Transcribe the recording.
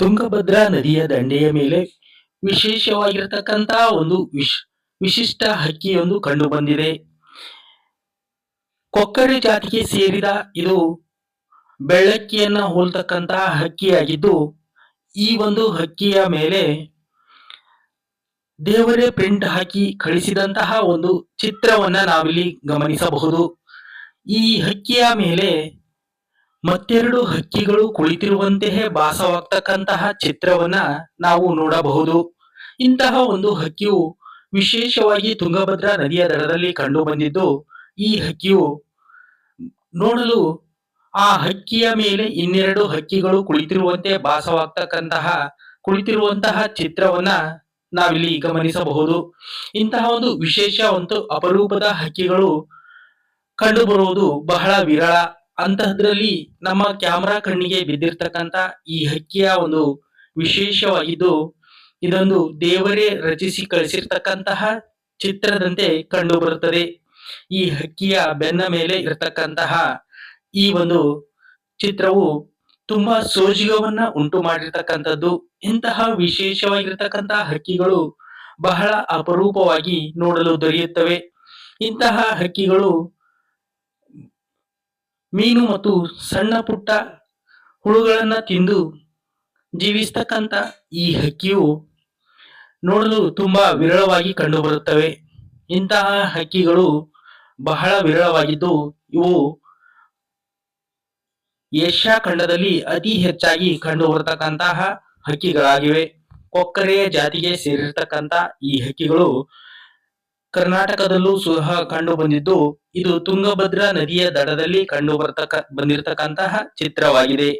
ತುಂಗಭದ್ರಾ ನದಿಯ ದಂಡೆಯ ಮೇಲೆ ವಿಶೇಷವಾಗಿರತಕ್ಕಂತಹ ಒಂದು ವಿಶಿಷ್ಟ ಹಕ್ಕಿಯೊಂದು ಕಂಡು ಬಂದಿದೆ. ಕೊಕ್ಕರೆ ಜಾತಿಗೆ ಸೇರಿದ ಇದು ಬೆಳ್ಳಕ್ಕಿಯನ್ನ ಹೋಲ್ತಕ್ಕಂತಹ ಹಕ್ಕಿಯಾಗಿದ್ದು, ಈ ಒಂದು ಹಕ್ಕಿಯ ಮೇಲೆ ದೇವರೇ ಪ್ರಿಂಟ್ ಹಾಕಿ ಕಳಿಸಿದಂತಹ ಒಂದು ಚಿತ್ರವನ್ನ ನಾವಿಲ್ಲಿ ಗಮನಿಸಬಹುದು. ಈ ಹಕ್ಕಿಯ ಮೇಲೆ ಮತ್ತೆರಡು ಹಕ್ಕಿಗಳು ಕುಳಿತಿರುವಂತೆಯೇ ಭಾಸವಾಗ್ತಕ್ಕಂತಹ ಚಿತ್ರವನ್ನ ನಾವು ನೋಡಬಹುದು. ಇಂತಹ ಒಂದು ಹಕ್ಕಿಯು ವಿಶೇಷವಾಗಿ ತುಂಗಭದ್ರಾ ನದಿಯ ದಡದಲ್ಲಿ ಕಂಡು ಬಂದಿದ್ದು, ಈ ಹಕ್ಕಿಯು ನೋಡಲು ಆ ಹಕ್ಕಿಯ ಮೇಲೆ ಇನ್ನೆರಡು ಹಕ್ಕಿಗಳು ಕುಳಿತಿರುವಂತಹ ಚಿತ್ರವನ್ನ ನಾವಿಲ್ಲಿ ಗಮನಿಸಬಹುದು. ಇಂತಹ ಒಂದು ವಿಶೇಷ ಒಂದು ಅಪರೂಪದ ಹಕ್ಕಿಗಳು ಕಂಡು ಬರುವುದು ಬಹಳ ವಿರಳ. ಅಂತಹದ್ರಲ್ಲಿ ನಮ್ಮ ಕ್ಯಾಮ್ರಾ ಕಣ್ಣಿಗೆ ಬಿದ್ದಿರ್ತಕ್ಕಂತ ಈ ಹಕ್ಕಿಯ ಒಂದು ವಿಶೇಷವಾಗಿದ್ದು, ಇದೊಂದು ದೇವರೇ ರಚಿಸಿ ಕಳಿಸಿರ್ತಕ್ಕಂತಹ ಚಿತ್ರದಂತೆ ಕಂಡು ಬರುತ್ತದೆ. ಈ ಹಕ್ಕಿಯ ಬೆನ್ನ ಮೇಲೆ ಇರತಕ್ಕಂತಹ ಈ ಒಂದು ಚಿತ್ರವು ತುಂಬಾ ಸೋಜಿಗವನ್ನ ಉಂಟು ಮಾಡಿರ್ತಕ್ಕಂಥದ್ದು. ಇಂತಹ ವಿಶೇಷವಾಗಿರ್ತಕ್ಕಂತಹ ಹಕ್ಕಿಗಳು ಬಹಳ ಅಪರೂಪವಾಗಿ ನೋಡಲು ದೊರೆಯುತ್ತವೆ. ಇಂತಹ ಹಕ್ಕಿಗಳು ಮೀನು ಮತ್ತು ಸಣ್ಣ ಪುಟ್ಟ ಹುಳುಗಳನ್ನ ತಿಂದು ಜೀವಿಸ್ತಕ್ಕಂತ ಈ ಹಕ್ಕಿಯು ನೋಡಲು ತುಂಬಾ ವಿರಳವಾಗಿ ಕಂಡು ಬರುತ್ತವೆ. ಇಂತಹ ಹಕ್ಕಿಗಳು ಬಹಳ ವಿರಳವಾಗಿದ್ದು, ಇವು ಏಷ್ಯಾ ಖಂಡದಲ್ಲಿ ಅತಿ ಹೆಚ್ಚಾಗಿ ಕಂಡು ಬರತಕ್ಕಂತಹ ಹಕ್ಕಿಗಳಾಗಿವೆ. ಕೊಕ್ಕರೆಯ ಜಾತಿಗೆ ಸೇರಿರ್ತಕ್ಕಂತ ಈ ಹಕ್ಕಿಗಳು ಕರ್ನಾಟಕದಲ್ಲೂ ಸಹ ಕಂಡು ಬಂದಿದ್ದು, ಇದು ತುಂಗಭದ್ರಾ ನದಿಯ ದಡದಲ್ಲಿ ಬಂದಿರತಕ್ಕಂತಹ ಚಿತ್ರವಾಗಿದೆ.